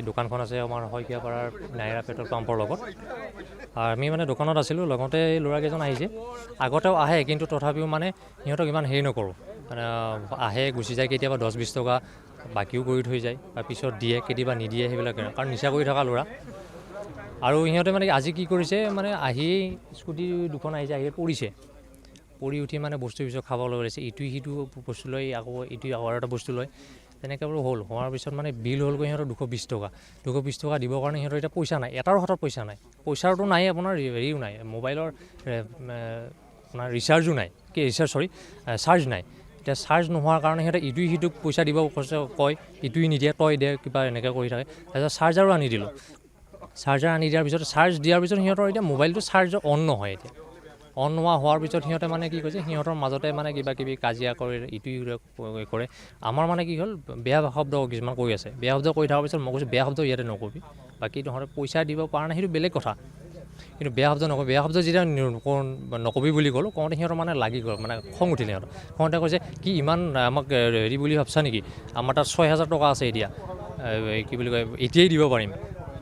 দোকানখন আছে আমাৰ শইকীয়াপাৰাৰ নাইৰা পেট্ৰল পাম্পৰ লগত। আমি মানে দোকানত আছিলোঁ, লগতে ল'ৰাকেইজন আহিছে। আগতেও আহে, কিন্তু তথাপিও মানে সিহঁতক ইমান হেৰি নকৰোঁ, মানে আহে গুচি যায়, কেতিয়াবা 10-20 টকা বাকীও কৰি থৈ যায়, বা পিছত দিয়ে, কেতিয়াবা নিদিয়ে, সেইবিলাক কাৰণ নিচা কৰি থকা ল'ৰা। আৰু সিহঁতে মানে আজি কি কৰিছে, মানে আহি স্কুটি দুখন আহিছে, আহি পৰি উঠি মানে বস্তু পিছত খাবলৈ ওলাইছে, ইটোৱে সিটো বস্তু লৈ আকৌ ইটোৱে আৰু এটা বস্তু লয়, তেনেকৈ বাৰু হোৱাৰ পিছত মানে বিল হ'লগৈ সিহঁতৰ 220 টকা। 220 টকা দিবৰ কাৰণে সিহঁতৰ এতিয়া পইচা নাই, এটাৰ হাতত পইচা নাই। পইচাৰটো নাই, আপোনাৰ হেৰিও নাই, মোবাইলৰ আপোনাৰ ৰিচাৰ্জো নাই, চাৰ্জ নাই। এতিয়া চাৰ্জ নোহোৱাৰ কাৰণে সিহঁতে ইটোৱে সিটোক পইচা দিব কয়, ইটোৱে নিদিয়ে, তই দে, কিবা এনেকৈ কৰি থাকে। তাৰপিছত চাৰ্জাৰো আনি দিলোঁ। চাৰ্জাৰ আনি দিয়াৰ পিছত চাৰ্জ দিয়াৰ পিছত সিহঁতৰ এতিয়া মোবাইলটো চাৰ্জ অন নহয়। এতিয়া অন নোহোৱা হোৱাৰ পিছত সিহঁতে মানে কি কৈছে, সিহঁতৰ মাজতে মানে কিবা কিবি কাজিয়া কৰে, ইটোৱে কৰে। আমাৰ মানে কি হ'ল, বেয়া শব্দ কিছুমান কৈ আছে, বেয়া শব্দ কৈ থকাৰ পিছত মই কৈছোঁ বেয়া শব্দ ইয়াতে নকবি, বাকী তহঁতে পইচা দিব পৰা নাই সেইটো বেলেগ কথা, কিন্তু বেয়া শব্দ নকবি। বেয়া শব্দ যেতিয়া নকবি বুলি ক'লোঁ, কওঁতে সিহঁতৰ মানে লাগি গ'ল, মানে খং উঠিলে সিহঁতৰ। খঙতে কৈছে কি ইমান আমাক হেৰি বুলি ভাবছা নেকি, আমাৰ তাত 6,000 টকা আছে এতিয়া, কি বুলি কয়, এতিয়াই দিব পাৰিম।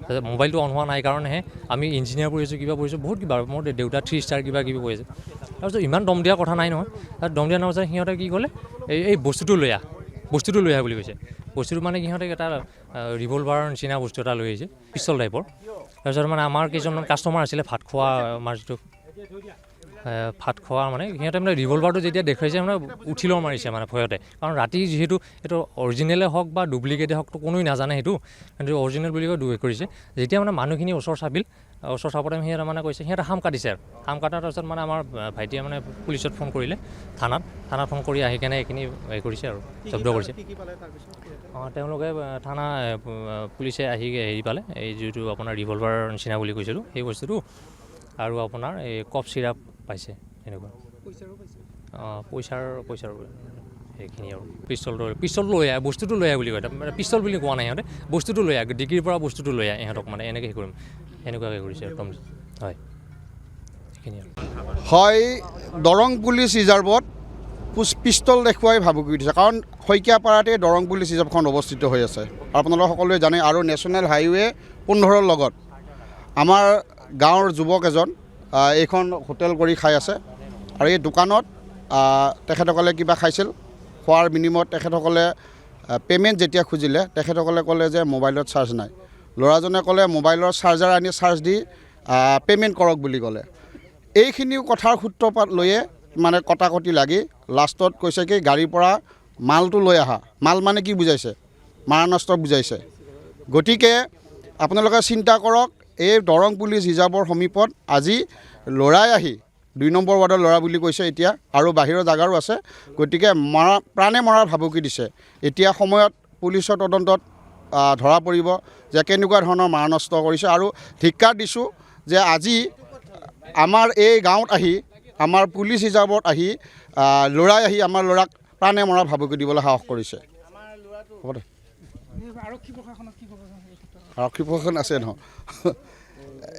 তাৰপিছত মোবাইলটো অন হোৱা নাই কাৰণেহে আমি ইঞ্জিনিয়াৰ পঢ়িছোঁ, কিবা পঢ়িছোঁ, বহুত কিবা, মোৰ দেউতা 3 ষ্টাৰ কিবা কিবি কৈ আছে। তাৰপিছত ইমান দম দিয়া কথা নাই নহয়, তাত দম দিয়া নাপাছত সিহঁতে কি ক'লে, এই বস্তুটো লৈ আহ বুলি কৈছে। বস্তুটো মানে সিহঁতে এটা ৰিভলভাৰৰ নিচিনা বস্তু এটা লৈ আহিছে, পিষ্টল টাইপৰ। তাৰপিছত মানে আমাৰ কিছুমান কাষ্টমাৰ আছিলে, ভাত খোৱা আমাৰ যিটো ভাত খোৱা, মানে সিহঁতে মানে ৰিভলভাৰটো যেতিয়া দেখুৱাইছে মানে উঠি ল'ব মাৰিছে মানে ভয়তে, কাৰণ ৰাতি যিহেতু এইটো অৰিজিনেলে হওক বা ডুপ্লিকেটে হওক কোনোৱে নাজানে সেইটো, কিন্তু অৰিজিনেল বুলি কৈ দুই কৰিছে। যেতিয়া মানে মানুহখিনি ওচৰ চাপতে সিহঁতে মানে কৈছে, সিহঁতে হাম কাটিছে আৰু হাম কাটাৰ তাৰপিছত মানে আমাৰ ভাইটিয়ে মানে পুলিচত ফোন কৰিলে, থানাত ফোন কৰি আহি কেনে এইখিনি হেৰি কৰিছে আৰু জব্দ কৰিছে। তেওঁলোকে পুলিচে আহি হেৰি পালে, এই যিটো আপোনাৰ ৰিভলভাৰৰ নিচিনা বুলি কৈছিলোঁ সেই বস্তুটো, আৰু আপোনাৰ এই কফ চিৰাপ পাইছে এনেকুৱা। পইচাৰ সেইখিনি আৰু পিষ্টলটো লৈ আহে, বস্তুটো লৈ আহে বুলি কয়, মানে পিষ্টল বুলি কোৱা নাই সিহঁতে, বস্তুটো লৈ আহে, ডিগ্ৰীৰ পৰা বস্তুটো লৈ আহে ইহঁতক, মানে এনেকৈ কৰিম সেনেকুৱাকৈ কৰিছে একদম। হয়, সেইখিনি আৰু হয়, দৰং পুলিচ ৰিজাৰ্ভত পিষ্টল দেখুৱাই ভাবুকি দিছে, কাৰণ শইকীয়াপাৰাতে দৰং পুলিচ ৰিজাৰ্ভখন অৱস্থিত হৈ আছে, আপোনালোকে সকলোৱে জানে। আৰু নেশ্যনেল হাইৱে 15ৰ লগত আমাৰ গাঁৱৰ যুৱক এজন এইখন হোটেল কৰি খাই আছে, আৰু এই দোকানত তেখেতসকলে কিবা খাইছিল, খোৱাৰ বিনিময়ত তেখেতসকলে পে'মেণ্ট যেতিয়া খুজিলে, তেখেতসকলে ক'লে যে মোবাইলত চাৰ্জ নাই। ল'ৰাজনে ক'লে মোবাইলৰ চাৰ্জাৰ আনি চাৰ্জ দি পে'মেণ্ট কৰক বুলি ক'লে। এইখিনিও কথাৰ সূত্ৰপাত লৈয়ে মানে কটাকটি লাগি লাষ্টত কৈছে কি গাড়ীৰ পৰা মালটো লৈ আহা, মাল মানে কি বুজাইছে, মাৰণাস্ত্ৰ বুজাইছে। গতিকে আপোনালোকে চিন্তা কৰক, এই দৰং পুলিচ ৰিজাৰ্ভৰ সমীপত আজি ল'ৰাই আহি 2 নম্বৰ ৱাৰ্ডৰ ল'ৰা বুলি কৈছে এতিয়া, আৰু বাহিৰৰ জাগাৰো আছে, গতিকে প্ৰাণে মৰাৰ ভাবুকি দিছে। এতিয়া সময়ত পুলিচৰ তদন্তত ধৰা পৰিব যে কেনেকুৱা ধৰণৰ মাৰণাস্ত্ৰ কৰিছে। আৰু ধিক্কাৰ দিছোঁ যে আজি আমাৰ এই গাঁৱত আহি, আমাৰ পুলিচ ৰিজাৰ্ভত আহি ল'ৰাই আহি আমাৰ ল'ৰাক প্ৰাণে মৰাৰ ভাবুকি দিবলৈ সাহস কৰিছে। হ'ব দে, আৰক্ষী প্ৰশাসন আছে নহয়,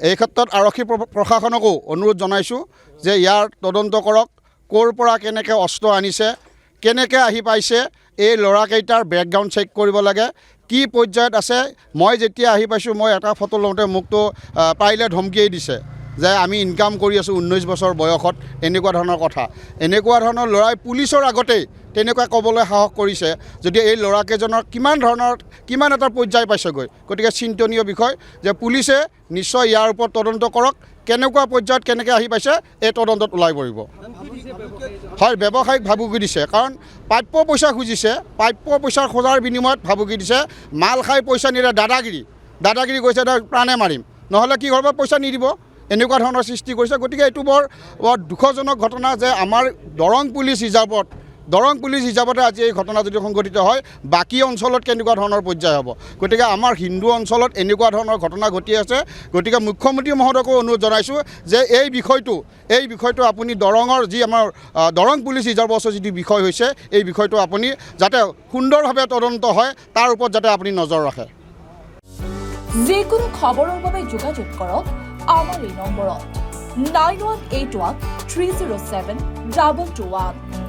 এই ক্ষেত্ৰত আৰক্ষী প্ৰশাসনকো অনুৰোধ জনাইছোঁ যে ইয়াৰ তদন্ত কৰক, ক'ৰ পৰা কেনেকৈ অস্ত্ৰ আনিছে, কেনেকৈ আহি পাইছে, এই ল'ৰাকেইটাৰ বেকগ্ৰাউণ্ড চেক কৰিব লাগে, কি পৰ্যায়ত আছে। মই যেতিয়া আহি পাইছোঁ, মই এটা ফটো লওঁতে মোকতো পাৰিলে ধমকিয়েই দিছে যে আমি ইনকাম কৰি আছোঁ 19 বছৰ বয়সত, এনেকুৱা ধৰণৰ কথা। এনেকুৱা ধৰণৰ ল'ৰাই পুলিচৰ আগতেই তেনেকুৱা ক'বলৈ সাহস কৰিছে, যদি এই ল'ৰাকেইজনৰ কিমান এটা পৰ্যায় পাইছেগৈ। গতিকে চিন্তনীয় বিষয় যে পুলিচে নিশ্চয় ইয়াৰ ওপৰত তদন্ত কৰক, কেনেকুৱা পৰ্যায়ত কেনেকৈ আহি পাইছে এই তদন্তত ওলাই পৰিব। হয়, ব্যৱসায়িক ভাবুকি দিছে, কাৰণ প্ৰাপ্য পইচা খুজিছে, প্ৰাপ্য পইচাৰ খোজাৰ বিনিময়ত ভাবুকি দিছে। মাল খাই পইচা নিদিয়ে, দাদাগিৰি কৈছে, প্ৰাণে মাৰিম, নহ'লে কি কৰিব, পইচা নিদিব, এনেকুৱা ধৰণৰ সৃষ্টি কৰিছে। গতিকে এইটো বৰ দুখজনক ঘটনা যে আমাৰ দৰং পুলিচ ৰিজাৰ্ভতে আজি এই ঘটনা যদি সংঘটিত হয়, বাকী অঞ্চলত কেনেকুৱা ধৰণৰ পৰ্যায় হ'ব। গতিকে আমাৰ হিন্দু অঞ্চলত এনেকুৱা ধৰণৰ ঘটনা ঘটি আছে। গতিকে মুখ্যমন্ত্ৰী মহোদয়কো অনুৰোধ জনাইছোঁ যে এই বিষয়টো আপুনি দৰঙৰ যি আমাৰ দৰং পুলিচ ৰিজাৰ্ভৰ যি বিষয় হৈছে, এই বিষয়টো আপুনি যাতে সুন্দৰভাৱে তদন্ত হয়, তাৰ ওপৰত যাতে আপুনি নজৰ ৰাখে। যিকোনো খবৰৰ বাবে যোগাযোগ কৰক আমাৰ এই নম্বৰত 9181 307 221।